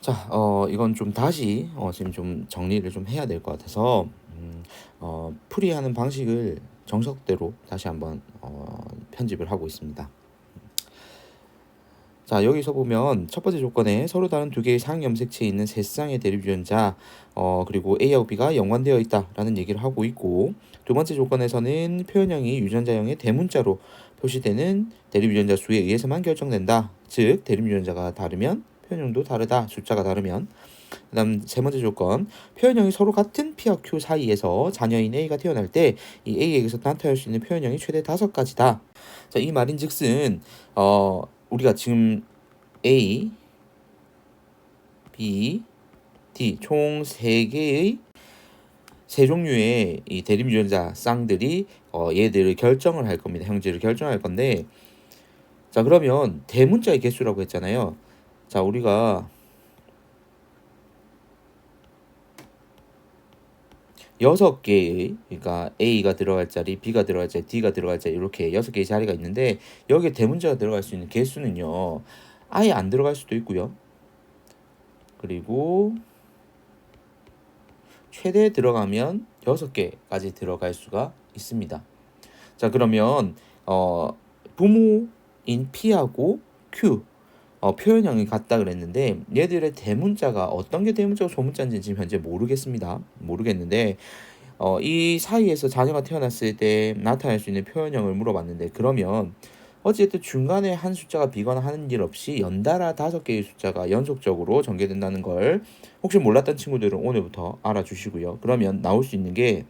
자, 이건 좀 다시 지금 좀 정리를 좀 해야 될 것 같아서 풀이하는 방식을 정석대로 다시 한번 편집을 하고 있습니다. 자, 여기서 보면 첫 번째 조건에 서로 다른 두 개의 상염색체에 있는 세 쌍의 대립유전자 그리고 A하고 B가 연관되어 있다라는 얘기를 하고 있고, 두 번째 조건에서는 표현형이 유전자형의 대문자로 표시되는 대립유전자 수에 의해서만 결정된다. 즉 대립유전자가 다르면 표현형도 다르다. 숫자가 다르면. 그다음 세 번째 조건, 표현형이 서로 같은 P와 Q 사이에서 자녀인 A가 태어날 때 이 A에게서 나타날 수 있는 표현형이 최대 5가지다. 자, 이 말인즉슨 우리가 지금 A, B, D 총 3개의 세 종류의 이 대립유전자 쌍들이 얘들을 결정을 할 겁니다. 형질을 결정할 건데, 자 그러면 대문자의 개수라고 했잖아요. 자, 우리가 6개의, 그러니까 A가 들어갈 자리, B가 들어갈 자리, D가 들어갈 자리, 이렇게 6개의 자리가 있는데, 여기에 대문자가 들어갈 수 있는 개수는요, 아예 안 들어갈 수도 있고요. 그리고 최대 들어가면 6개까지 들어갈 수가 있습니다. 자, 그러면 부모인 P하고 Q 표현형이 같다 그랬는데, 얘들의 대문자가 어떤 게 대문자고 소문자인지 지금 현재 모르겠는데, 이 사이에서 자녀가 태어났을 때 나타날 수 있는 표현형을 물어봤는데, 그러면 어쨌든 중간에 한 숫자가 비거나 하는 일 없이 연달아 5개의 숫자가 연속적으로 전개된다는 걸 혹시 몰랐던 친구들은 오늘부터 알아주시고요. 그러면 나올 수 있는 게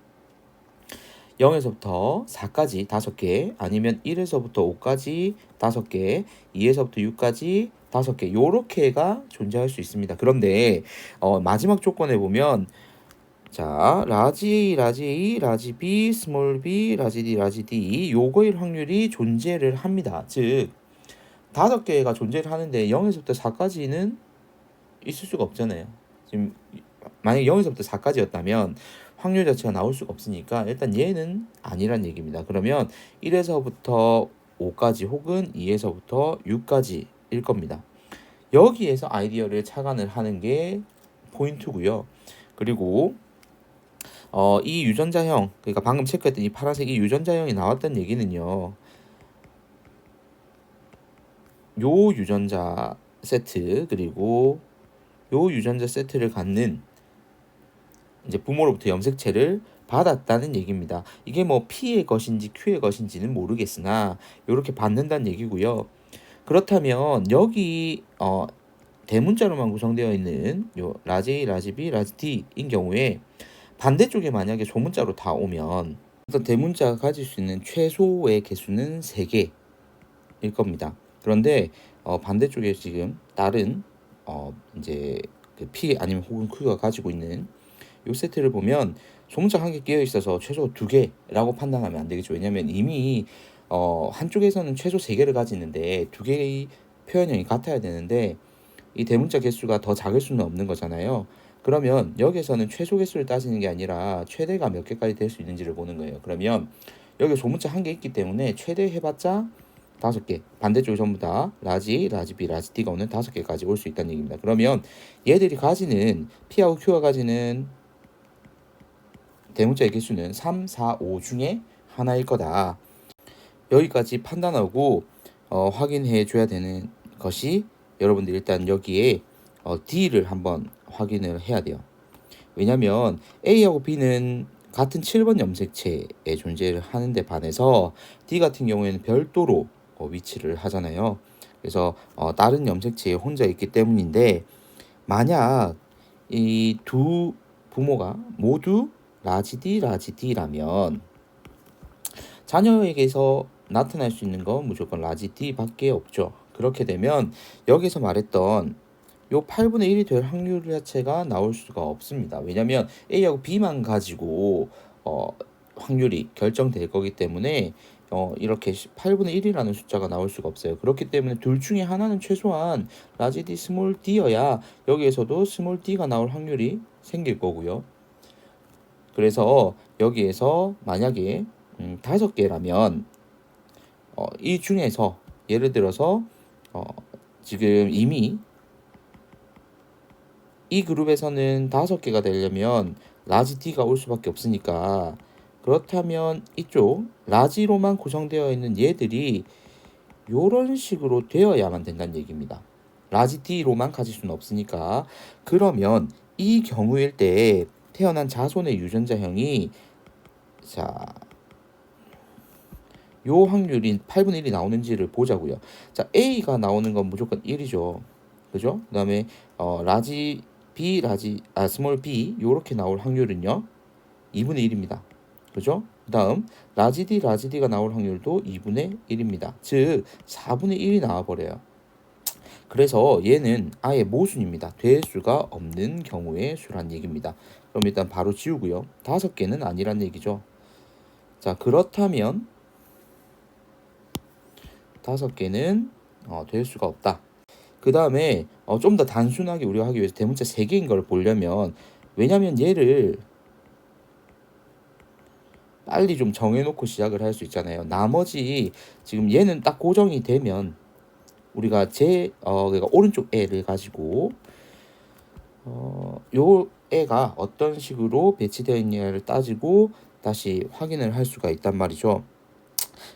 0에서부터 4까지 5개, 아니면 1에서부터 5까지 5개, 2에서부터 6까지 5개, 요렇게가 존재할 수 있습니다. 그런데 마지막 조건에 보면, 자, 라지 A, 라지 A, 라지 B, 스몰 b, 라지 D, 라지 D, 요거일 확률이 존재를 합니다. 즉 5개가 존재를 하는데 0에서부터 4까지는 있을 수가 없잖아요. 지금 만약에 0에서부터 4까지였다면 확률 자체가 나올 수가 없으니까 일단 얘는 아니란 얘기입니다. 그러면 1에서부터 5까지 혹은 2에서부터 6까지일 겁니다. 여기에서 아이디어를 착안을 하는 게 포인트고요. 그리고 이 유전자형, 그러니까 방금 체크했던 이 파란색 이 유전자형이 나왔던 얘기는요, 요 유전자 세트 그리고 요 유전자 세트를 갖는 이제 부모로부터 염색체를 받았다는 얘기입니다. 이게 뭐 P의 것인지 Q의 것인지는 모르겠으나 이렇게 받는다는 얘기고요. 그렇다면 여기 대문자로만 구성되어 있는 요 라지 A, 라지 B, 라지 D인 경우에 반대쪽에 만약에 소문자로 다 오면 어떤 대문자가 가질 수 있는 최소의 개수는 3개일 겁니다. 그런데 반대쪽에 지금 다른 이제 그 P 아니면 혹은 Q가 가지고 있는 요 세트를 보면 소문자 1개 끼어 있어서 최소 2개라고 판단하면 안 되겠죠. 왜냐면 이미 한쪽에서는 최소 3개를 가지는데 2개의 표현형이 같아야 되는데 이 대문자 개수가 더 작을 수는 없는 거잖아요. 그러면 여기서는 최소 개수를 따지는 게 아니라 최대가 몇 개까지 될 수 있는지를 보는 거예요. 그러면 여기 소문자 1개 있기 때문에 최대 해봤자 5개, 반대쪽이 전부 다 라지, 라지 B, 라지 D가 오는 5개까지 올 수 있다는 얘기입니다. 그러면 얘들이 가지는 P하고 Q가 가지는 대문자의 개수는 3, 4, 5 중에 하나일 거다. 여기까지 판단하고 확인해 줘야 되는 것이, 여러분들 일단 여기에 D를 한번 확인을 해야 돼요. 왜냐면 A하고 B는 같은 7번 염색체에 존재를 하는데 반해서 D 같은 경우에는 별도로 위치를 하잖아요. 그래서 다른 염색체에 혼자 있기 때문인데, 만약 이 두 부모가 모두 라지 D, 라지 D라면 자녀에게서 나타날 수 있는 건 무조건 라지 D밖에 없죠. 그렇게 되면 여기서 말했던 요 8분의 1이 될 확률 자체가 나올 수가 없습니다. 왜냐면 A하고 B만 가지고 확률이 결정될 거기 때문에 이렇게 8분의 1이라는 숫자가 나올 수가 없어요. 그렇기 때문에 둘 중에 하나는 최소한 라지 D, 스몰 D여야 여기에서도 스몰 D가 나올 확률이 생길 거고요. 그래서 여기에서 만약에 5개라면 이 중에서 예를 들어서 지금 이미 이 그룹에서는 5개가 되려면 라지 D가 올 수밖에 없으니까, 그렇다면 이쪽 라지로만 구성되어 있는 얘들이 요런 식으로 되어야만 된다는 얘기입니다. 라지 D로만 가질 수는 없으니까. 그러면 이 경우일 때 태어난 자손의 유전자형이, 자, 요 확률인 8분의 1이 나오는지를 보자고요. 자, A가 나오는 건 무조건 1이죠. 그죠? 그다음에 라지 B, 스몰 b 요렇게 나올 확률은요 2분의 1입니다. 그죠? 그다음 라지 D가 나올 확률도 2분의 1입니다. 즉 4분의 1이 나와 버려요. 그래서 얘는 아예 모순입니다. 될 수가 없는 경우의 수란 얘기입니다. 그럼 일단 바로 지우고요. 5개는 아니란 얘기죠. 자, 그렇다면 5개는 될 수가 없다. 그 다음에 좀 더 단순하게 우리가 하기 위해서 대문자 3개인 걸 보려면, 왜냐면 얘를 빨리 좀 정해놓고 시작을 할 수 있잖아요. 나머지 지금 얘는 딱 고정이 되면 우리가 그러니까 오른쪽 애를 가지고 요 애가 어떤 식으로 배치되어 있냐를 따지고 다시 확인을 할 수가 있단 말이죠.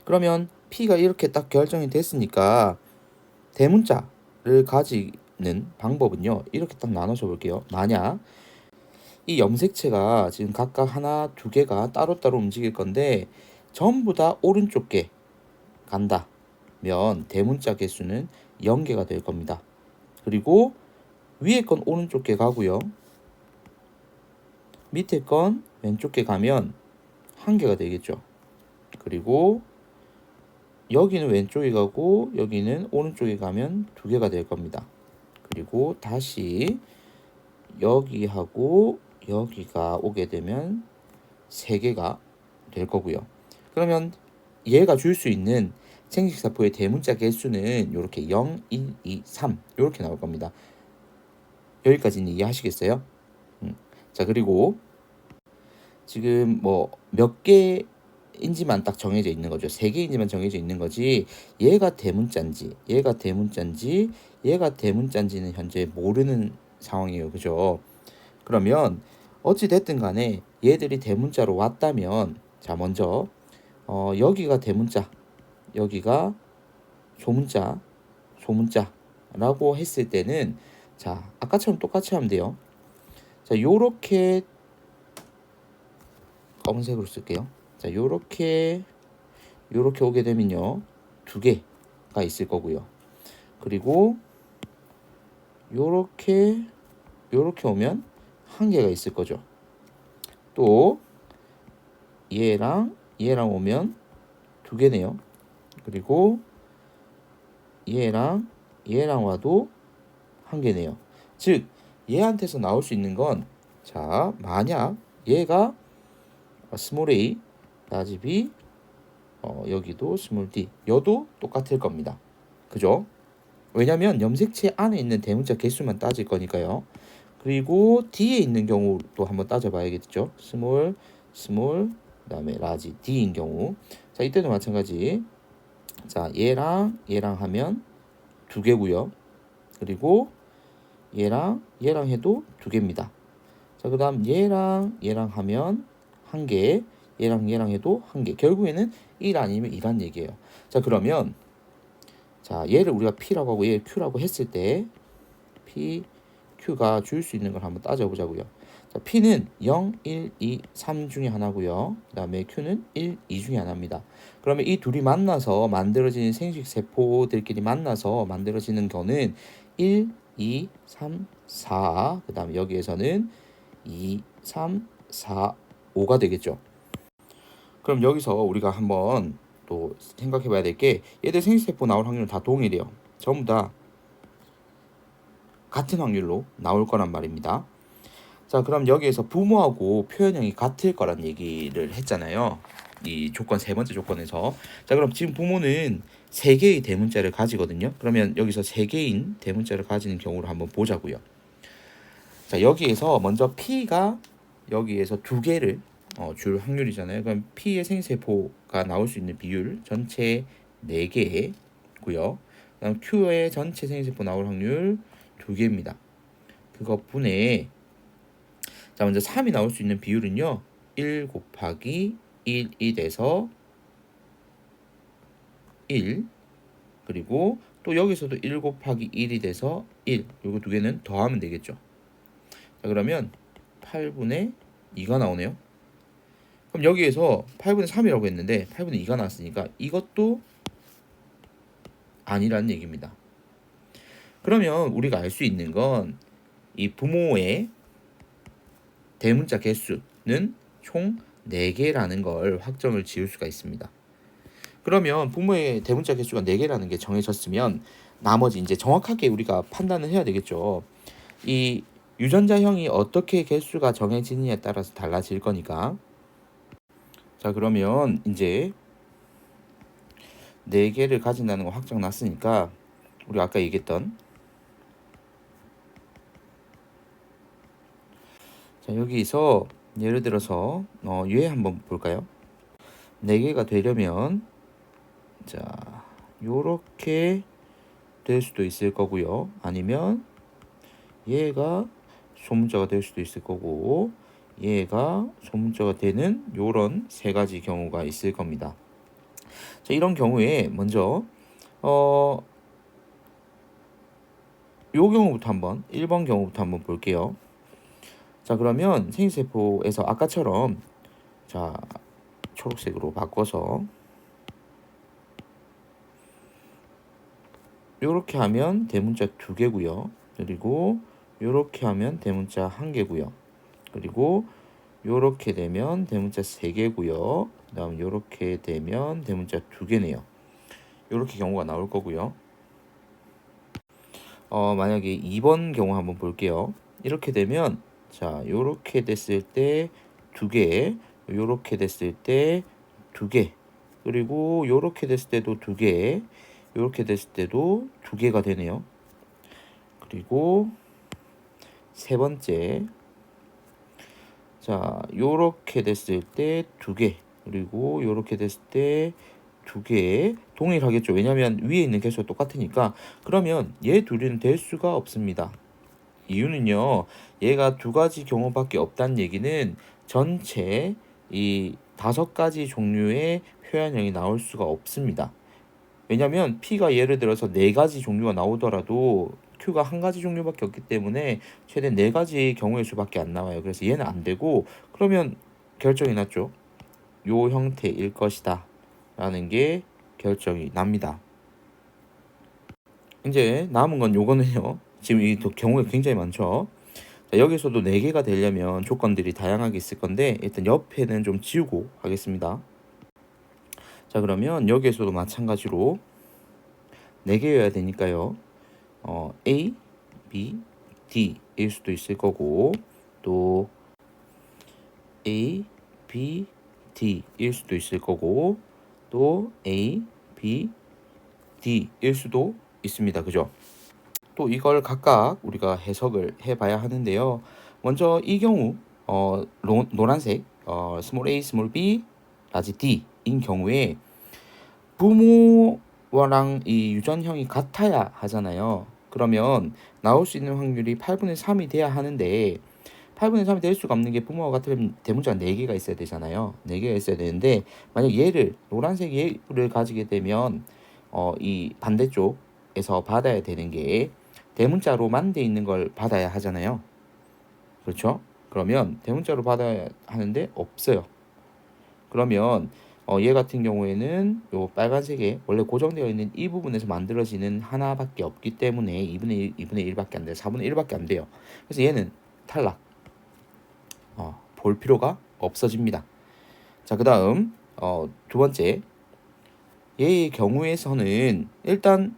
그러면 P가 이렇게 딱 결정이 됐으니까 대문자를 가지는 방법은요, 이렇게 딱 나눠서 볼게요. 만약 이 염색체가 지금 각각 하나, 2개가 따로따로 움직일 건데 전부 다 오른쪽 게 간다면 대문자 개수는 0개가 될 겁니다. 그리고 위에 건 오른쪽 게 가고요, 밑에 건 왼쪽 게 가면 1개가 되겠죠. 그리고 여기는 왼쪽에 가고 여기는 오른쪽에 가면 2개가 될 겁니다. 그리고 다시 여기하고 여기가 오게 되면 3개가 될 거고요. 그러면 얘가 줄 수 있는 생식세포의 대문자 개수는 이렇게 0, 1, 2, 3 이렇게 나올 겁니다. 여기까지는 이해하시겠어요? 자, 그리고 지금 뭐 몇 개인지만 딱 정해져 있는 거죠. 3개인지만 정해져 있는 거지, 얘가 대문자인지 얘가 대문자인지는 현재 모르는 상황이에요. 그죠? 그러면 어찌 됐든 간에 얘들이 대문자로 왔다면, 자, 먼저 여기가 대문자, 여기가 소문자라고 했을 때는, 자, 아까처럼 똑같이 하면 돼요. 자, 요렇게 검은색으로 쓸게요. 자, 요렇게 오게 되면요 2개가 있을 거고요. 그리고 요렇게 오면 1개가 있을 거죠. 또 얘랑 오면 2개네요. 그리고 얘랑 와도 1개네요. 즉 얘한테서 나올 수 있는 건, 자, 만약 얘가 스몰 a, 라지 b, 여기도 스몰 d, 여도 똑같을 겁니다. 그죠? 왜냐면 염색체 안에 있는 대문자 개수만 따질 거니까요. 그리고 뒤에 있는 경우도 한번 따져봐야겠죠. 스몰, 그다음에 라지 D인 경우, 자, 이때도 마찬가지. 자, 얘랑 하면 2개고요. 그리고 얘랑 해도 2개입니다. 자, 그다음 얘랑 하면 1개, 얘랑 해도 1개. 결국에는 1 아니면 2란 얘기예요. 자, 그러면 자, 얘를 우리가 P라고 하고 얘를 Q라고 했을 때 P, Q가 줄 수 있는 걸 한번 따져보자고요. 자, P는 0, 1, 2, 3 중에 하나고요. 그 다음에 Q는 1, 2 중에 하나입니다. 그러면 이 둘이 만나서 만들어지는 생식세포들끼리 만나서 만들어지는 거는 1, 2, 3, 4, 그 다음에 여기에서는 2, 3, 4, 5가 되겠죠. 그럼 여기서 우리가 한번 또 생각해 봐야 될 게, 얘들 생식세포 나올 확률은 다 동일해요. 전부 다 같은 확률로 나올 거란 말입니다. 자, 그럼 여기에서 부모하고 표현형이 같을 거란 얘기를 했잖아요. 이 조건, 3번째 조건에서. 자, 그럼 지금 부모는 3개의 대문자를 가지거든요. 그러면 여기서 3개인 대문자를 가지는 경우를 한번 보자고요. 자, 여기에서 먼저 P가 여기에서 2개를 줄 확률이잖아요. 그럼 P의 생세포가 나올 수 있는 비율 전체 4개고요. 그다음 Q의 전체 생세포 나올 확률 2개입니다. 그거 분의 자 먼저 3이 나올 수 있는 비율은요 1 곱하기 1이 돼서 1 그리고 또 여기서도 1 곱하기 1이 돼서 1 요거 두 개는 더하면 되겠죠. 자 그러면 8분의 2가 나오네요. 그럼 여기에서 8분의 3이라고 했는데 8분의 2가 나왔으니까 이것도 아니라는 얘기입니다. 그러면 우리가 알 수 있는 건 이 부모의 대문자 개수는 총 4개라는 걸 확정을 지을 수가 있습니다. 그러면 부모의 대문자 개수가 4개라는 게 정해졌으면 나머지 이제 정확하게 우리가 판단을 해야 되겠죠. 이 유전자형이 어떻게 개수가 정해지느냐에 따라서 달라질 거니까. 자 그러면 이제 4개를 가진다는 거 확정 났으니까 우리 아까 얘기했던 자 여기서 예를 들어서 얘 한번 볼까요? 4개가 되려면 자 요렇게 될 수도 있을 거고요. 아니면 얘가 소문자가 될 수도 있을 거고 얘가 소문자가 되는 요런 3가지 경우가 있을 겁니다. 자 이런 경우에 먼저 요 경우부터 한번 1번 경우부터 한번 볼게요. 자 그러면 생리세포에서 아까처럼 자 초록색으로 바꿔서 요렇게 하면 대문자 2개고요. 그리고 요렇게 하면 대문자 1개고요. 그리고 요렇게 되면 대문자 3개고요. 그 다음 요렇게 되면 대문자 2개네요. 요렇게 경우가 나올 거고요. 만약에 2번 경우 한번 볼게요. 이렇게 되면 자 요렇게 됐을 때 2개, 요렇게 됐을 때 2개, 그리고 요렇게 됐을 때도 2개, 요렇게 됐을 때도 2개가 되네요. 그리고 세 번째 자 요렇게 됐을 때 2개, 그리고 요렇게 됐을 때 2개 동일하겠죠. 왜냐하면 위에 있는 개수가 똑같으니까. 그러면 얘 둘이는 될 수가 없습니다. 이유는요 얘가 2가지 경우밖에 없다는 얘기는 전체 이 5가지 종류의 표현형이 나올 수가 없습니다. 왜냐면 P가 예를 들어서 4가지 종류가 나오더라도 Q가 1가지 종류밖에 없기 때문에 최대 4가지 경우의 수밖에 안 나와요. 그래서 얘는 안 되고 그러면 결정이 났죠. 요 형태일 것이다 라는 게 결정이 납니다. 이제 남은 건 요거는요. 지금 이 경우가 굉장히 많죠. 자, 여기서도 4개가 되려면 조건들이 다양하게 있을 건데 일단 옆에는 좀 지우고 하겠습니다. 자 그러면 여기에서도 마찬가지로 4개여야 되니까요. A, B, D일 수도 있을 거고 또 A, B, D일 수도 있을 거고 또 A, B, D일 수도 있습니다. 그죠? 또 이걸 각각 우리가 해석을 해봐야 하는데요. 먼저 이 경우 노란색 스몰 a, 스몰 b, 라지 d인 경우에 부모랑 이 유전형이 같아야 하잖아요. 그러면 나올 수 있는 확률이 8분의 3이 돼야 하는데 8분의 3이 될 수가 없는 게 부모가 같으면 대문자가 4개가 있어야 되잖아요. 4개가 있어야 되는데 만약 얘를 노란색 얘를 가지게 되면 이 반대쪽에서 받아야 되는 게 대문자로만 돼 있는 걸 받아야 하잖아요. 그렇죠? 그러면 대문자로 받아야 하는데 없어요. 그러면 얘 같은 경우에는 요 빨간색에 원래 고정되어 있는 이 부분에서 만들어지는 하나밖에 없기 때문에 2분의 1, 2분의 1밖에 안 돼요. 4분의 1밖에 안 돼요. 그래서 얘는 탈락. 볼 필요가 없어집니다. 자, 그 다음 두 번째 얘의 경우에서는 일단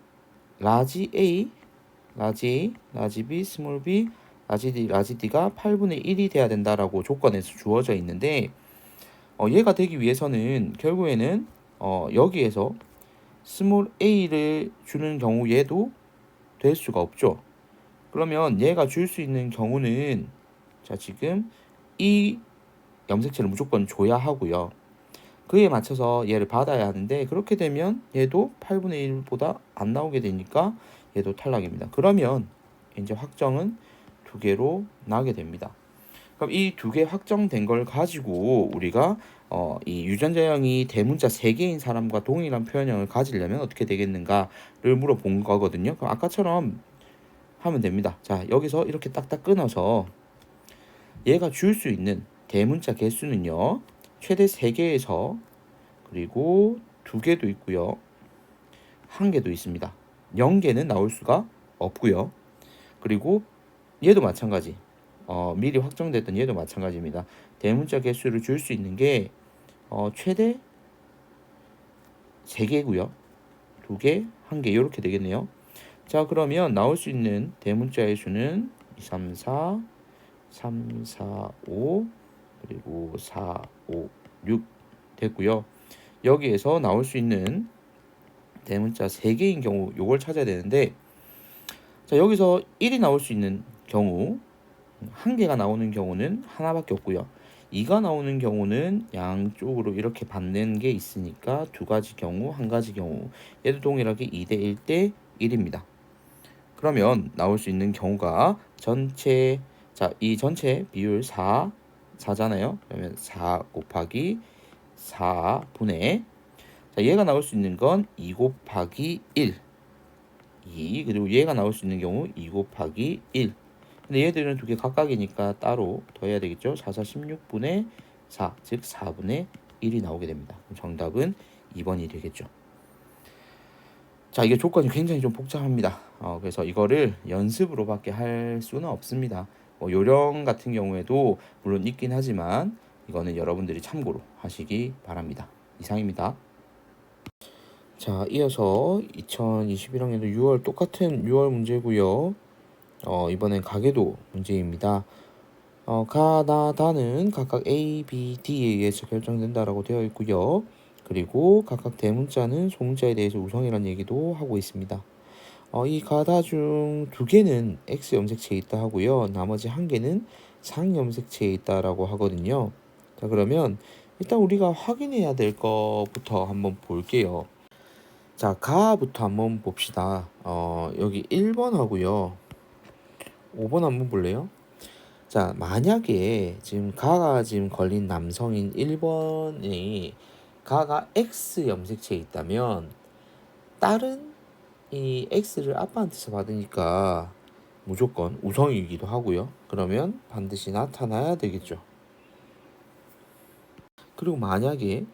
라지 A, 라지 B, 스몰 b, 라지 D, 라지 D가 8분의 1이 돼야 된다라고 조건에서 주어져 있는데 얘가 되기 위해서는 결국에는 여기에서 스몰 a를 주는 경우 얘도 될 수가 없죠. 그러면 얘가 줄 수 있는 경우는 자 지금 이 염색체를 무조건 줘야 하고요. 그에 맞춰서 얘를 받아야 하는데 그렇게 되면 얘도 8분의 1보다 안 나오게 되니까 얘도 탈락입니다. 그러면 이제 확정은 두 개로 나게 됩니다. 그럼 이 두 개 확정된 걸 가지고 우리가 이 유전자형이 대문자 3개인 사람과 동일한 표현형을 가지려면 어떻게 되겠는가를 물어본 거거든요. 그럼 아까처럼 하면 됩니다. 자, 여기서 이렇게 딱딱 끊어서 얘가 줄 수 있는 대문자 개수는요. 최대 3개에서 그리고 2개도 있고요. 1개도 있습니다. 0개는 나올 수가 없고요. 그리고 얘도 마찬가지. 미리 확정됐던 얘도 마찬가지입니다. 대문자 개수를 줄 수 있는 게 최대 3개고요. 2개, 1개 이렇게 되겠네요. 자, 그러면 나올 수 있는 대문자의 수는 2, 3, 4, 3, 4, 5 그리고 4, 5, 6 됐고요. 여기에서 나올 수 있는 대문자 3개인 경우 요걸 찾아야 되는데, 자, 여기서 1이 나올 수 있는 경우 1개가 나오는 경우는 하나밖에 없고요. 2가 나오는 경우는 양쪽으로 이렇게 받는 게 있으니까 2가지 경우, 1가지 경우. 얘도 동일하게 2대 1대 1입니다. 그러면 나올 수 있는 경우가 전체, 자, 이 전체 비율 4잖아요. 그러면 4 곱하기 4분의, 자, 얘가 나올 수 있는 건 2 곱하기 1, 2, 그리고 얘가 나올 수 있는 경우 2 곱하기 1. 근데 얘들은 두 개 각각이니까 따로 더해야 되겠죠. 4, 4, 16분의 4, 즉 4분의 1이 나오게 됩니다. 정답은 2번이 되겠죠. 자, 이게 조건이 굉장히 좀 복잡합니다. 그래서 이거를 연습으로밖에 할 수는 없습니다. 요령 같은 경우에도 물론 있긴 하지만 이거는 여러분들이 참고로 하시기 바랍니다. 이상입니다. 자, 이어서 2021학년도 6월 똑같은 6월 문제고요. 이번엔 가계도 문제입니다. 가, 나, 다는 각각 A, B, D에 의해서 결정된다라고 되어 있고요. 그리고 각각 대문자는 소문자에 대해서 우성이라는 얘기도 하고 있습니다. 이 가다 중 2개는 X 염색체에 있다 하고요. 나머지 1개는 상 염색체에 있다라고 하거든요. 자, 그러면 일단 우리가 확인해야 될 거부터 한번 볼게요. 자, 가부터 한번 봅시다. 여기 1번 하고요. 5번 한번 볼래요? 자, 만약에 지금 가가 지금 걸린 남성인 1번이 가가 X 염색체에 있다면 딸은 이 X를 아빠한테서 받으니까 무조건 우성이기도 하고요. 그러면 반드시 나타나야 되겠죠. 그리고 만약에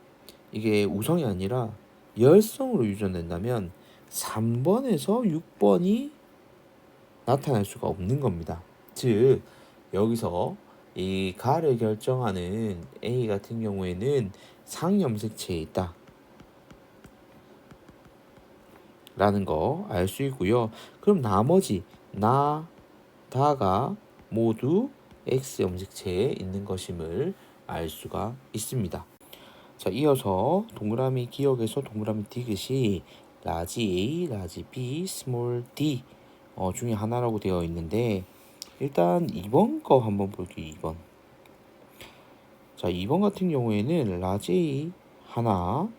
이게 우성이 아니라 열성으로 유전된다면 3번에서 6번이 나타날 수가 없는 겁니다. 즉 여기서 이 가를 결정하는 A 같은 경우에는 상염색체에 있다 라는 거 알 수 있고요. 그럼 나머지 나, 다가 모두 X 염색체에 있는 것임을 알 수가 있습니다. 자, 이어서 동그라미 기억에서 동그라미 디귿이 라지 A, 라지 B, 스몰 D 중에 하나라고 되어 있는데, 일단 2번 거 한번 볼게요. 2번. 자, 2번 같은 경우에는 라지 A 하나,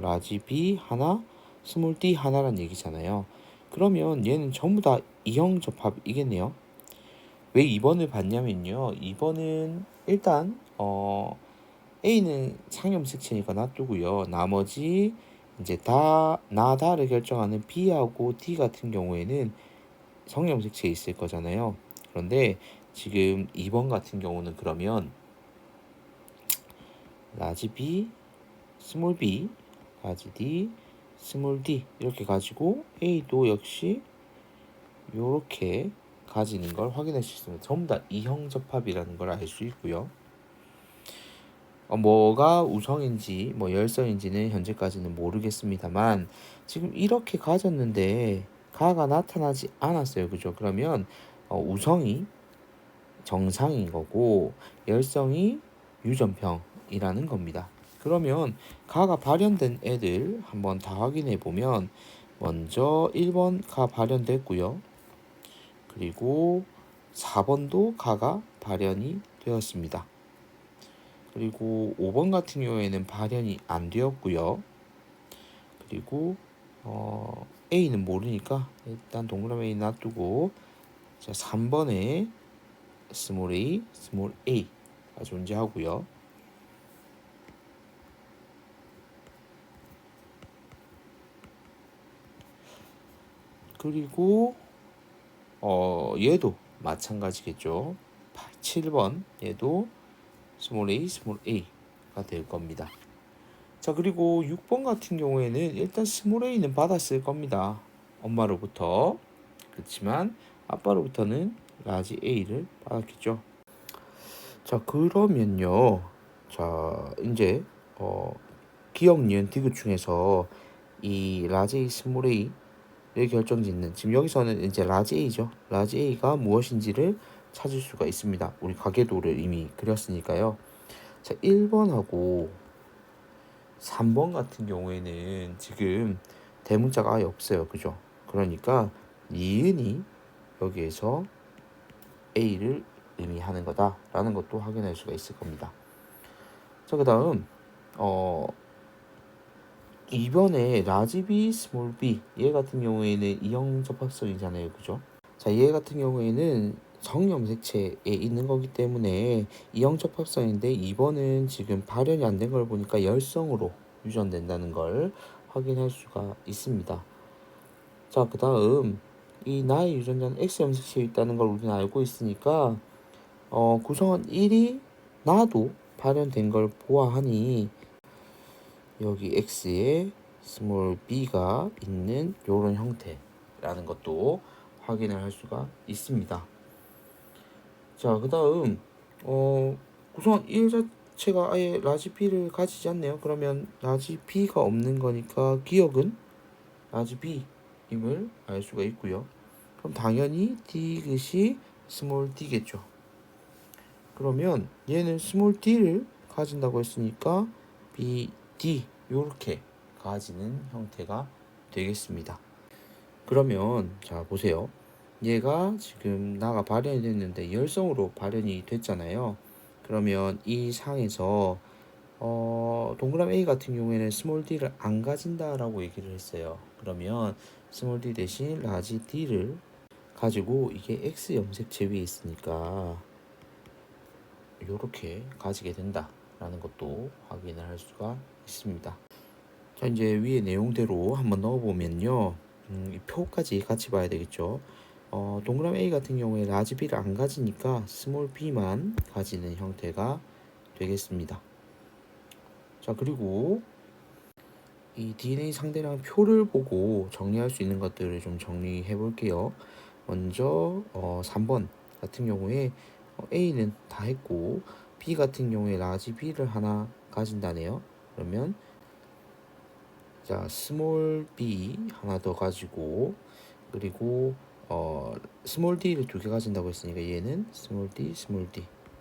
라지 B 하나, 스몰 D 하나란 얘기잖아요. 그러면 얘는 전부 다 이형 접합이겠네요. 왜 2번을 봤냐면요. 2번은 일단 A는 상염색체니까 놔두고요. 나머지 이제 다를 결정하는 B하고 D 같은 경우에는 성염색체에 있을 거잖아요. 그런데 지금 2번 같은 경우는 그러면 라지 B, 스몰 b, 라지 D, 스몰 d 이렇게 가지고 A도 역시 이렇게 가지는 걸 확인할 수 있습니다. 전부 다 이형 접합이라는 걸 알 수 있고요. 뭐가 우성인지 뭐 열성인지는 현재까지는 모르겠습니다만 지금 이렇게 가졌는데 가가 나타나지 않았어요. 그죠? 그러면 우성이 정상인 거고 열성이 유전병이라는 겁니다. 그러면 가가 발현된 애들 한번 다 확인해 보면 먼저 1번 가 발현됐고요. 그리고 4번도 가가 발현이 되었습니다. 그리고 5번 같은 경우에는 발현이 안 되었고요. 그리고 A는 모르니까 일단 동그라미 놔두고 자, 3번에 스몰 a, 스몰 a가 존재하고요. 그리고 얘도 마찬가지겠죠. 7번 얘도 스몰 a, 스몰 a가 될 겁니다. 자, 그리고 6번 같은 경우에는 일단 스몰 a는 받았을 겁니다. 엄마로부터. 그렇지만 아빠로부터는 라지 a를 받았겠죠. 자, 그러면요. 자, 이제 기억, 니은, 디귿 중에서 이 라지 a, 스몰 a를 결정짓는, 지금 여기서는 이제 라지 a죠. 라지 a가 무엇인지를 찾을 수가 있습니다. 우리 가계도를 이미 그렸으니까요. 자, 1번하고 3번 같은 경우에는 지금 대문자가 아예 없어요. 그죠? 그러니까 니은이 여기에서 A를 의미하는 거다라는 것도 확인할 수가 있을 겁니다. 자, 그 다음 2번에 라지 B, 스몰 b 얘 같은 경우에는 이형 접합성이잖아요. 그죠? 자, 얘 같은 경우에는 정염색체에 있는 거기 때문에 이형 접합성인데 2번은 지금 발현이 안 된 걸 보니까 열성으로 유전된다는 걸 확인할 수가 있습니다. 자, 그 다음 이 나의 유전자는 X 염색체에 있다는 걸 우리는 알고 있으니까 구성원 1이 나도 발현된 걸 보아하니 여기 X에 스몰 b가 있는 이런 형태라는 것도 확인을 할 수가 있습니다. 자, 그 다음 구성원 1 자체가 아예 라지 b를 가지지 않네요. 그러면 라지 b가 없는 거니까 기억은 라지 b임을 알 수가 있고요. 그럼 당연히 디귿이 스몰 d겠죠. 그러면 얘는 스몰 d를 가진다고 했으니까 b, d 이렇게 가지는 형태가 되겠습니다. 그러면 자, 보세요. 얘가 지금 나가 발현이 됐는데 열성으로 발현이 됐잖아요. 그러면 이 상에서 동그라미 A 같은 경우에는 스몰 d를 안 가진다라고 얘기를 했어요. 그러면 스몰 d 대신 라지 d를 가지고 이게 X 염색체 위에 있으니까 이렇게 가지게 된다라는 것도 확인을 할 수가 있습니다. 자, 이제 위에 내용대로 한번 넣어보면요. 이 표까지 같이 봐야 되겠죠. 동그라미 A 같은 경우에 라지 B를 안 가지니까 스몰 b만 가지는 형태가 되겠습니다. 자, 그리고 이 DNA 상대랑 표를 보고 정리할 수 있는 것들을 좀 정리해 볼게요. 먼저 3번 같은 경우에 A는 다 했고 B 같은 경우에 라지 B를 하나 가진다네요. 그러면 자, 스몰 b 하나 더 가지고 그리고 스몰 d를 두 개 가진다고 했으니까 얘는 스몰 d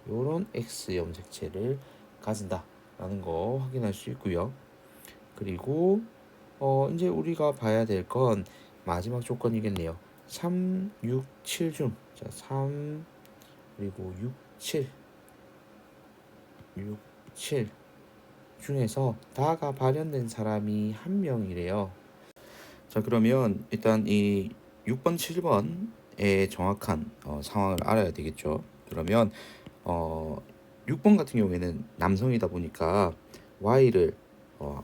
요런 X 염색체를 가진다라는 거 확인할 수 있고요. 그리고 이제 우리가 봐야 될 건 마지막 조건이겠네요. 3, 6, 7 중, 자, 3 그리고 6, 7 중에서 다가 발현된 사람이 한 명이래요. 자, 그러면 일단 이 6번, 7번의 정확한 상황을 알아야 되겠죠. 그러면 6번 같은 경우에는 남성이다 보니까 Y를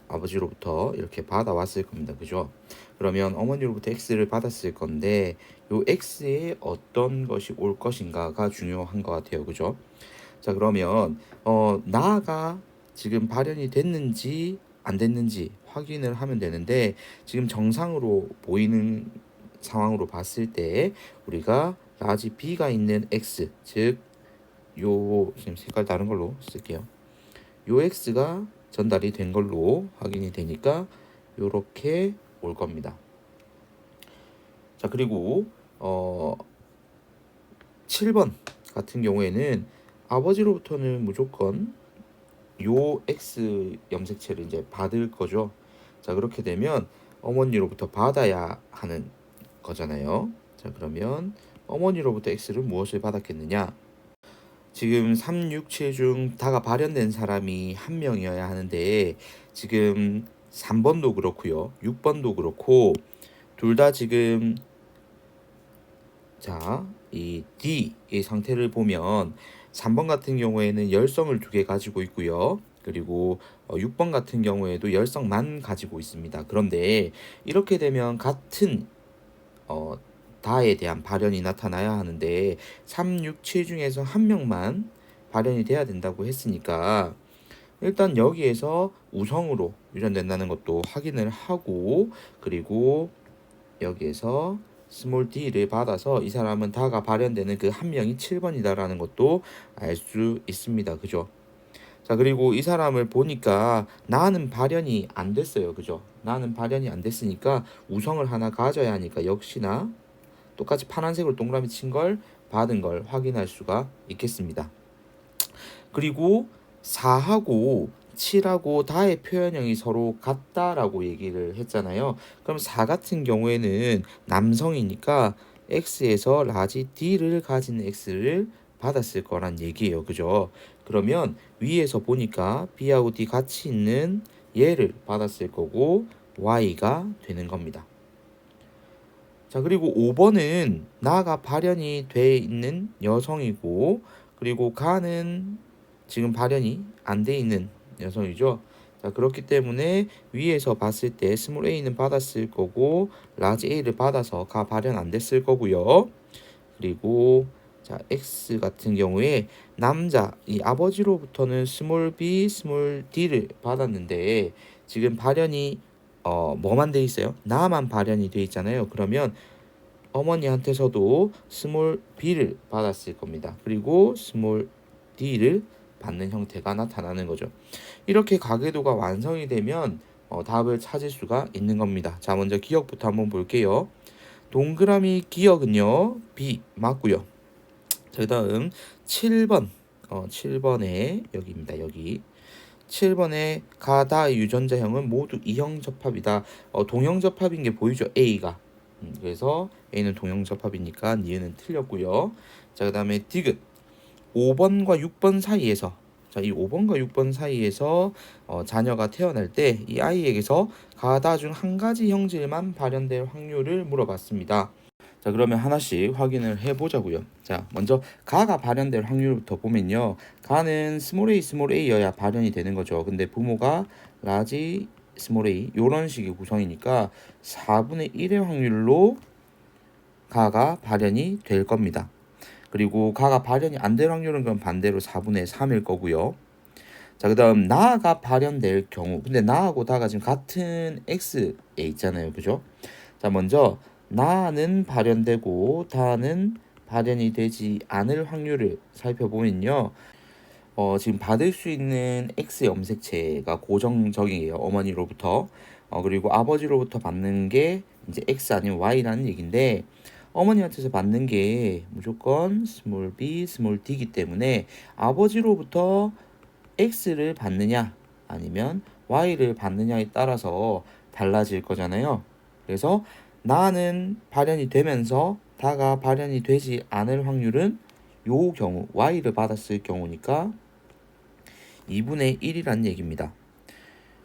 아버지로부터 이렇게 받아왔을 겁니다. 그죠? 그러면 어머니로부터 X를 받았을 건데 요 X에 어떤 것이 올 것인가가 중요한 것 같아요. 그죠? 자, 그러면 나가 지금 발현이 됐는지 안 됐는지 확인을 하면 되는데 지금 정상으로 보이는 상황으로 봤을 때 우리가 라지 B가 있는 X, 즉 요 지금 색깔 다른 걸로 쓸게요. 요 X가 전달이 된 걸로 확인이 되니까 요렇게 올 겁니다. 자, 그리고 7번 같은 경우에는 아버지로부터는 무조건 요 X 염색체를 이제 받을 거죠. 자, 그렇게 되면 어머니로부터 받아야 하는 거잖아요. 자, 그러면 어머니로부터 X를 무엇을 받았겠느냐? 지금 3, 6, 7 중 다가 발현된 사람이 한 명이어야 하는데 지금 3번도 그렇고요. 6번도 그렇고 둘 다 지금 자, 이 D의 상태를 보면 3번 같은 경우에는 열성을 2개 가지고 있고요. 그리고 6번 같은 경우에도 열성만 가지고 있습니다. 그런데 이렇게 되면 같은 어, 다에 대한 발현이 나타나야 하는데 3, 6, 7 중에서 한 명만 발현이 돼야 된다고 했으니까 일단 여기에서 우성으로 유전된다는 것도 확인을 하고, 그리고 여기에서 스몰 d를 받아서 이 사람은 다가 발현되는 그 한 명이 7번이다라는 것도 알 수 있습니다. 그죠? 자, 그리고 이 사람을 보니까 나는 발현이 안 됐어요. 그죠? 나는 발현이 안 됐으니까 우성을 하나 가져야 하니까 역시나 똑같이 파란색으로 동그라미 친 걸 받은 걸 확인할 수가 있겠습니다. 그리고 4하고 7하고 다의 표현형이 서로 같다라고 얘기를 했잖아요. 그럼 4 같은 경우에는 남성이니까 X에서 라지 D를 가진 X를 받았을 거란 얘기예요. 그죠? 그러면 위에서 보니까 B하고 D 같이 있는 얘를 받았을 거고 Y가 되는 겁니다. 자, 그리고 5번은 나가 발현이 돼 있는 여성이고, 그리고 가는 지금 발현이 안 돼 있는 여성이죠. 자, 그렇기 때문에 위에서 봤을 때 스몰 a는 받았을 거고 라지 a를 받아서 가 발현 안 됐을 거고요. 그리고 자, x 같은 경우에 남자 이 아버지로부터는 스몰 b, 스몰 d를 받았는데 지금 발현이 뭐만 돼 있어요? 나만 발현이 돼 있잖아요. 그러면 어머니한테서도 스몰 b를 받았을 겁니다. 그리고 스몰 d를 받는 형태가 나타나는 거죠. 이렇게 가계도가 완성이 되면 답을 찾을 수가 있는 겁니다. 자, 먼저 기억부터 한번 볼게요. 동그라미 기억은요, B 맞고요. 자, 그다음 7번 7번에 여기입니다. 여기 7번에 가다 유전자형은 모두 이형접합이다. 동형접합인 게 보이죠? A가. 그래서 A는 동형접합이니까 니은은 틀렸고요. 자, 그다음에 디귿 5번과 6번 사이에서 자, 이 5번과 6번 사이에서 자녀가 태어날 때 이 아이에게서 가다 중 한 가지 형질만 발현될 확률을 물어봤습니다. 자, 그러면 하나씩 확인을 해보자고요. 자, 먼저 가가 발현될 확률부터 보면요. 가는 스몰 a여야 발현이 되는 거죠. 근데 부모가 라지 스몰 a 요런 식의 구성이니까 4분의 1의 확률로 가가 발현이 될 겁니다. 그리고 가가 발현이 안 될 확률은 그럼 반대로 4분의 3일 거고요. 자, 그다음 나가 발현될 경우, 근데 나하고 다가 지금 같은 x에 있잖아요. 그죠? 자, 먼저 나는 발현되고 다는 발현이 되지 않을 확률을 살펴보면요. 지금 받을 수 있는 X 염색체가 고정적이에요. 어머니로부터. 그리고 아버지로부터 받는 게 이제 X 아니면 Y라는 얘기인데 어머니한테서 받는 게 무조건 스몰 b, 스몰 d이기 때문에 아버지로부터 X를 받느냐 아니면 Y를 받느냐에 따라서 달라질 거잖아요. 그래서 나는 발현이 되면서 다가 발현이 되지 않을 확률은 요 경우 Y를 받았을 경우니까 2분의 1이라는 얘기입니다.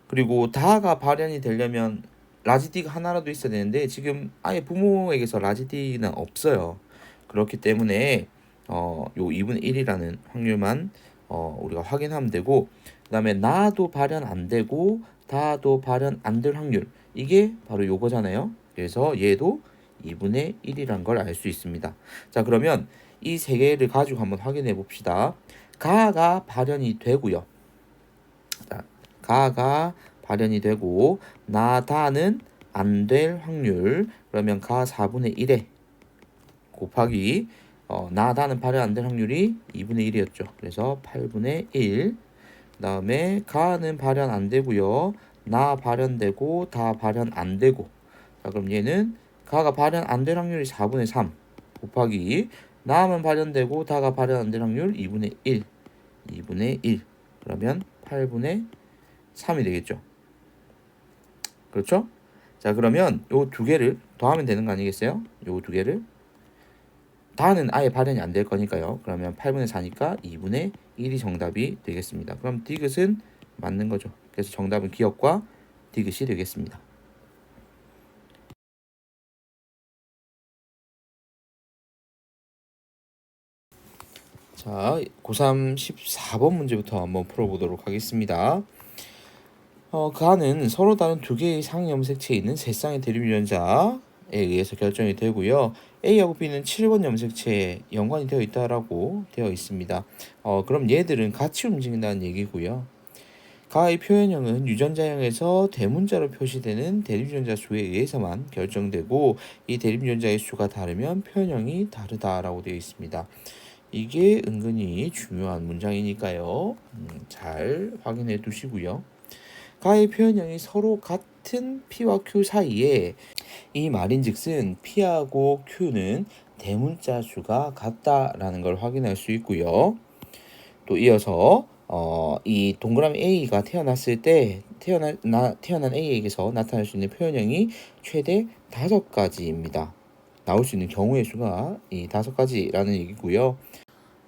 그리고 다가 발현이 되려면 라지디가 하나라도 있어야 되는데 지금 아예 부모에게서 라지디는 없어요. 그렇기 때문에 요 2분의 1이라는 확률만 우리가 확인하면 되고, 그다음에 나도 발현 안 되고 다도 발현 안 될 확률, 이게 바로 요거잖아요. 그래서 얘도 2분의 1이란 걸 알 수 있습니다. 자, 그러면 이 세 개를 가지고 한번 확인해 봅시다. 가가 발현이 되고요. 자, 가가 발현이 되고 나다는 안 될 확률, 그러면 가 4분의 1에 곱하기 나다는 발현 안 될 확률이 2분의 1이었죠. 그래서 8분의 1. 그다음에 가는 발현 안 되고요. 나 발현되고 다 발현 안 되고. 자, 그럼 얘는 가가 발현 안 될 확률이 4분의 3 곱하기 나만 발현되고 다가 발현 안 될 확률 2분의 1. 2분의 1. 그러면 8분의 3이 되겠죠. 그렇죠? 자, 그러면 요 두 개를 더하면 되는 거 아니겠어요? 요 두 개를 다는 아예 발현이 안 될 거니까요. 그러면 8분의 4니까 2분의 1이 정답이 되겠습니다. 그럼 디귿은 맞는 거죠. 그래서 정답은 기억과 디귿이 되겠습니다. 자, 고3 14번 문제부터 한번 풀어보도록 하겠습니다. 가는 서로 다른 두 개의 상염색체에 있는 세 쌍의 대립유전자에 의해서 결정이 되고요. A하고 B는 7번 염색체에 연관이 되어 있다라고 되어 있습니다. 그럼 얘들은 같이 움직인다는 얘기고요. 가의 표현형은 유전자형에서 대문자로 표시되는 대립유전자 수에 의해서만 결정되고 이 대립유전자의 수가 다르면 표현형이 다르다라고 되어 있습니다. 이게 은근히 중요한 문장이니까요. 잘 확인해 두시고요. 가의 표현형이 서로 같은 P와 Q 사이에 이 말인즉슨 P하고 Q는 대문자 수가 같다라는 걸 확인할 수 있고요. 또 이어서 이 동그라미 A가 태어났을 때 태어난 A에게서 나타날 수 있는 표현형이 최대 5가지입니다. 나올 수 있는 경우의 수가 이 5가지라는 얘기고요.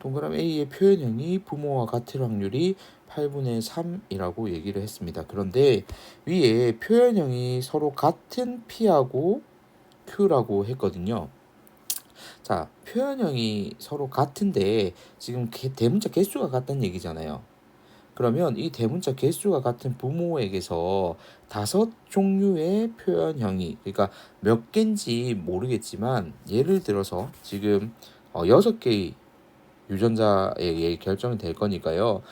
동그라미 A의 표현형이 부모와 같을 확률이 8분의 3이라고 얘기를 했습니다. 그런데 위에 표현형이 서로 같은 P하고 Q라고 했거든요. 자, 표현형이 서로 같은데 지금 대문자 개수가 같다는 얘기잖아요. 그러면 이 대문자 개수가 같은 부모에게서 5종류의 표현형이, 그러니까 몇 개인지 모르겠지만 예를 들어서 지금 6개의 유전자에 의해 결정이 될 거니까요.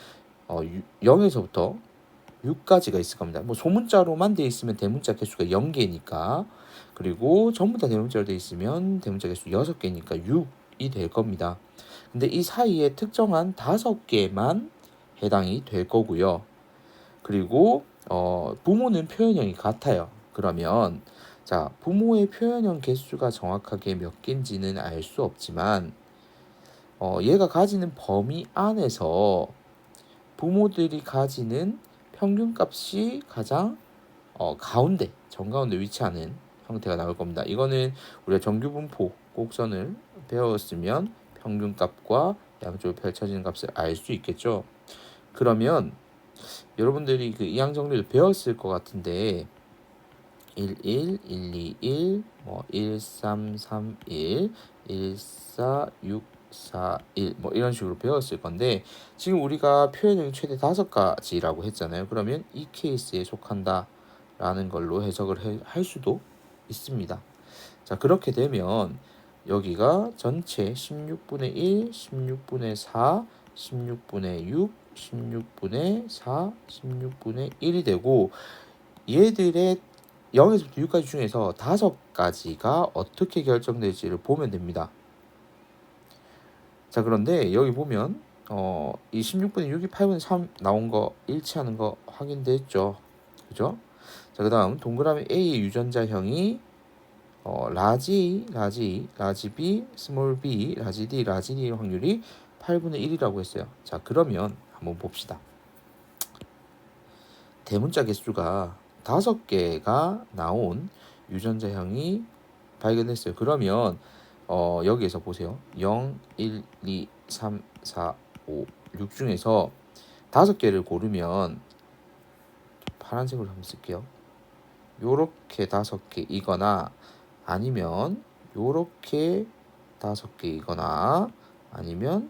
0에서부터 6까지가 있을 겁니다. 뭐 소문자로만 돼 있으면 대문자 개수가 0개니까, 그리고 전부 다 대문자로 돼 있으면 대문자 개수 6개니까 6이 될 겁니다. 근데 이 사이에 특정한 5개만 해당이 될 거고요. 그리고 부모는 표현형이 같아요. 그러면 자, 부모의 표현형 개수가 정확하게 몇 개인지는 알 수 없지만 얘가 가지는 범위 안에서 부모들이 가지는 평균값이 가장 가운데, 정가운데 위치하는 형태가 나올 겁니다. 이거는 우리가 정규분포 곡선을 배웠으면 평균값과 양쪽으로 펼쳐지는 값을 알 수 있겠죠. 그러면 여러분들이 그 이항 정리를 배웠을 것 같은데 11, 121, 1331, 1461 4일 뭐 이런 식으로 배웠을 건데 지금 우리가 표현형이 최대 5가지라고 했잖아요. 그러면 이 케이스에 속한다 라는 걸로 해석을 할 수도 있습니다. 자, 그렇게 되면 여기가 전체 16분의 1, 16분의 4, 16분의 6, 16분의 4, 16분의 1이 되고 얘들의 0에서부터 6까지 중에서 5가지가 어떻게 결정될지를 보면 됩니다. 자, 그런데 여기 보면 이 16분의 6이 8분의 3 나온 거 일치하는 거 확인됐죠. 그죠? 자, 그 다음 동그라미 A의 유전자형이 라지 B, 스몰 b, 라지 D, 라지 D의 확률이 8분의 1이라고 했어요. 자, 그러면 한번 봅시다. 대문자 개수가 5개가 나온 유전자형이 발견됐어요. 그러면 여기에서 보세요. 0, 1, 2, 3, 4, 5, 6 중에서 5개를 고르면 파란색으로 한번 쓸게요. 요렇게 5개이거나 아니면 요렇게 5개이거나 아니면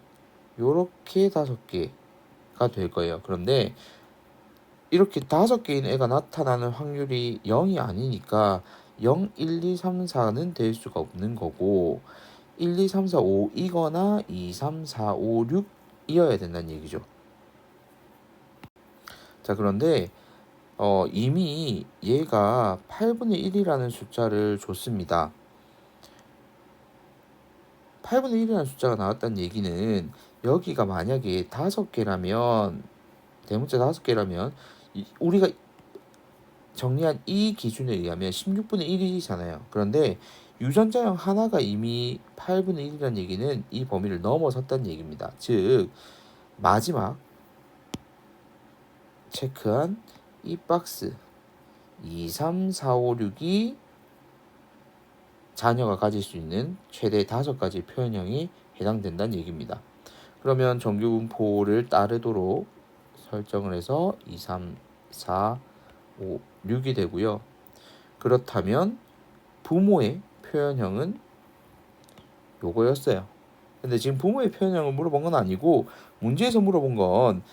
요렇게 5개가 될 거예요. 그런데 이렇게 5개인 애가 나타나는 확률이 0이 아니니까 0, 1, 2, 3, 4는 될 수가 없는 거고 1, 2, 3, 4, 5이거나 2, 3, 4, 5, 6이어야 된다는 얘기죠. 자, 그런데 이미 얘가 8분의 1이라는 숫자를 줬습니다. 8분의 1이라는 숫자가 나왔다는 얘기는 여기가 만약에 5개라면 대문자 5개라면 우리가 정리한 이 기준에 의하면 16분의 1이잖아요. 그런데 유전자형 하나가 이미 8분의 1이라는 얘기는 이 범위를 넘어섰다는 얘기입니다. 즉 마지막 체크한 이 박스 2, 3, 4, 5, 6이 자녀가 가질 수 있는 최대 5가지 표현형이 해당된다는 얘기입니다. 그러면 정규분포를 따르도록 설정을 해서 2, 3, 4, 5, 6이 되고요. 그렇다면 부모의 표현형은 요거였어요. 근데 지금 부모의 표현형을 물어본 건 아니고 문제에서 물어본 건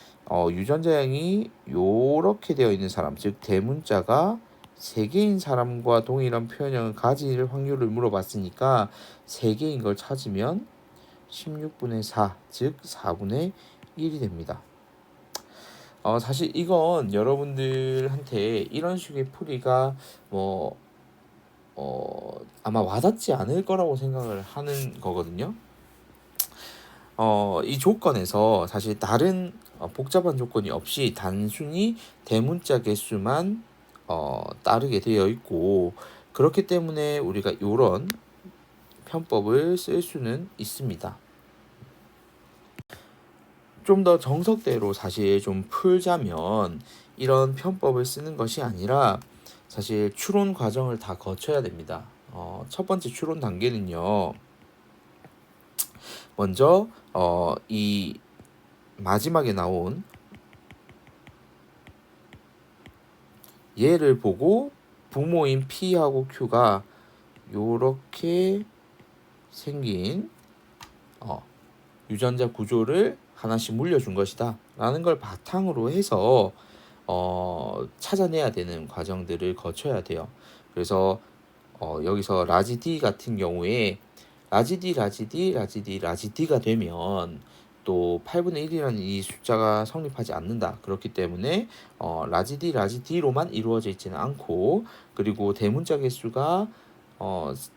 유전자형이 요렇게 되어 있는 사람, 즉 대문자가 3개인 사람과 동일한 표현형을 가질 확률을 물어봤으니까 3개인 걸 찾으면 16분의 4, 즉 4분의 1이 됩니다. 사실 이건 여러분들한테 이런 식의 풀이가 뭐 아마 와닿지 않을 거라고 생각을 하는 거거든요. 이 조건에서 사실 다른 복잡한 조건이 없이 단순히 대문자 개수만 따르게 되어 있고, 그렇기 때문에 우리가 이런 편법을 쓸 수는 있습니다. 좀 더 정석대로 사실 좀 풀자면 이런 편법을 쓰는 것이 아니라 사실 추론 과정을 다 거쳐야 됩니다. 첫 번째 추론 단계는요. 먼저 이 마지막에 나온 얘를 보고 부모인 P하고 Q가 요렇게 생긴 유전자 구조를 하나씩 물려준 것이다 라는 걸 바탕으로 해서 찾아내야 되는 과정들을 거쳐야 돼요. 그래서 여기서 라지 D 같은 경우에 라지 D, 라지 D, 라지 D, 라지 D가 되면 또 8분의 1이라는 이 숫자가 성립하지 않는다. 그렇기 때문에 라지 D, 라지 D로만 이루어져 있지는 않고, 그리고 대문자 개수가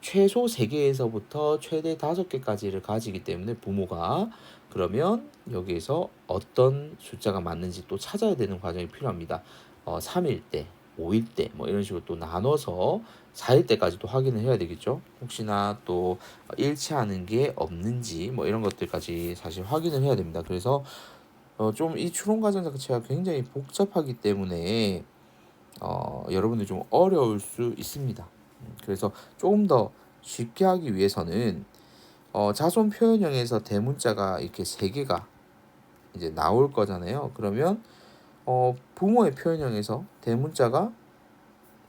최소 3개에서부터 최대 5개까지를 가지기 때문에 부모가, 그러면 여기에서 어떤 숫자가 맞는지 또 찾아야 되는 과정이 필요합니다. 3일 때, 5일 때 뭐 이런 식으로 또 나눠서 4일 때까지도 확인을 해야 되겠죠. 혹시나 또 일치하는 게 없는지 뭐 이런 것들까지 사실 확인을 해야 됩니다. 그래서 좀 이 추론 과정 자체가 굉장히 복잡하기 때문에 여러분들 좀 어려울 수 있습니다. 그래서 조금 더 쉽게 하기 위해서는 자손 표현형에서 대문자가 이렇게 3개가 이제 나올 거잖아요. 그러면 부모의 표현형에서 대문자가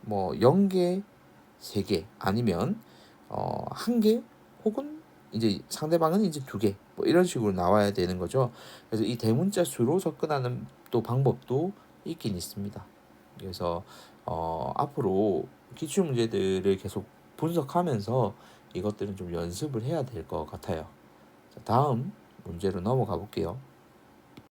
뭐 0개, 3개 아니면 1개 혹은 이제 상대방은 이제 2개 뭐 이런 식으로 나와야 되는 거죠. 그래서 이 대문자 수로 접근하는 또 방법도 있긴 있습니다. 그래서 앞으로 기출 문제들을 계속 분석하면서 이것들은 좀 연습을 해야 될 것 같아요. 자, 다음 문제로 넘어가 볼게요.